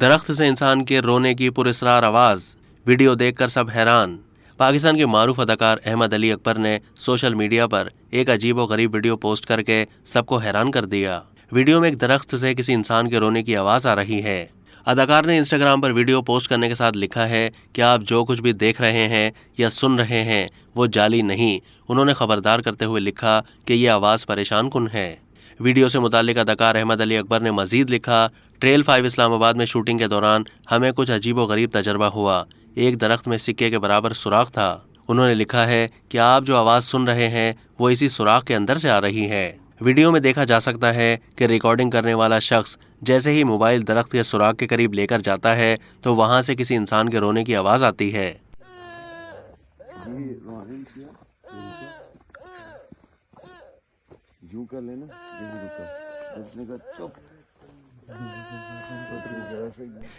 درخت سے انسان کے رونے کی پراسرار آواز، ویڈیو دیکھ کر سب حیران۔ پاکستان کے معروف اداکار احمد علی اکبر نے سوشل میڈیا پر ایک عجیب و غریب ویڈیو پوسٹ کر کے سب کو حیران کر دیا۔ ویڈیو میں ایک درخت سے کسی انسان کے رونے کی آواز آ رہی ہے۔ اداکار نے انسٹاگرام پر ویڈیو پوسٹ کرنے کے ساتھ لکھا ہے کہ آپ جو کچھ بھی دیکھ رہے ہیں یا سن رہے ہیں وہ جعلی نہیں۔ انہوں نے خبردار کرتے ہوئے لکھا کہ یہ آواز پریشان کن ہے۔ ویڈیو سے متعلق اداکار احمد علی اکبر نے مزید لکھا، ٹریل 5 اسلام آباد میں شوٹنگ کے دوران ہمیں کچھ عجیب و غریب تجربہ ہوا۔ ایک درخت میں سکے کے برابر سوراخ تھا۔ انہوں نے لکھا ہے کہ آپ جو آواز سن رہے ہیں وہ اسی سوراخ کے اندر سے آ رہی ہے۔ ویڈیو میں دیکھا جا سکتا ہے کہ ریکارڈنگ کرنے والا شخص جیسے ہی موبائل درخت کے سوراخ کے قریب لے کر جاتا ہے تو وہاں سے کسی انسان کے رونے کی آواز آتی ہے۔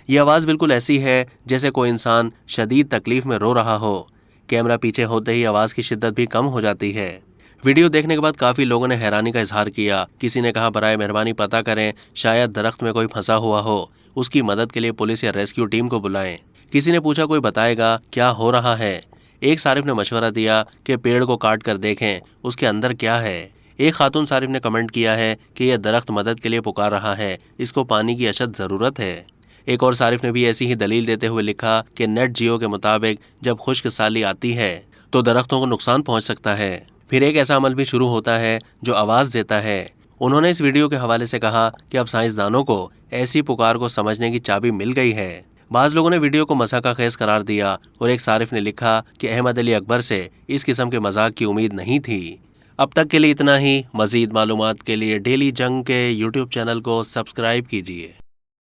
یہ آواز بالکل ایسی ہے جیسے کوئی انسان شدید تکلیف میں رو رہا ہو۔ کیمرہ پیچھے ہوتے ہی آواز کی شدت بھی کم ہو جاتی ہے۔ ویڈیو دیکھنے کے بعد کافی لوگوں نے حیرانی کا اظہار کیا۔ کسی نے کہا برائے مہربانی پتہ کریں، شاید درخت میں کوئی پھنسا ہوا ہو، اس کی مدد کے لیے پولیس یا ریسکیو ٹیم کو بلائیں۔ کسی نے پوچھا کوئی بتائے گا کیا ہو رہا ہے۔ ایک صارف نے مشورہ دیا کہ پیڑ کو کاٹ کر دیکھیں اس کے اندر کیا ہے۔ ایک خاتون صارف نے کمنٹ کیا ہے کہ یہ درخت مدد کے لیے پکار رہا ہے، اس کو پانی کی اشد ضرورت ہے۔ ایک اور صارف نے بھی ایسی ہی دلیل دیتے ہوئے لکھا کہ نیٹ جیو کے مطابق جب خشک سالی آتی ہے تو درختوں کو نقصان پہنچ سکتا ہے۔ پھر ایک ایسا عمل بھی شروع ہوتا ہے جو آواز دیتا ہے۔ انہوں نے اس ویڈیو کے حوالے سے کہا کہ اب سائنسدانوں کو ایسی پکار کو سمجھنے کی چابی مل گئی ہے۔ بعض لوگوں نے ویڈیو کو مزاح کا خیز قرار دیا اور ایک صارف نے لکھا کہ احمد علی اکبر سے اس قسم کے مذاق کی امید نہیں تھی۔ اب تک کے لیے اتنا ہی۔ مزید معلومات کے لیے ڈیلی جنگ کے یوٹیوب چینل کو سبسکرائب کیجیے۔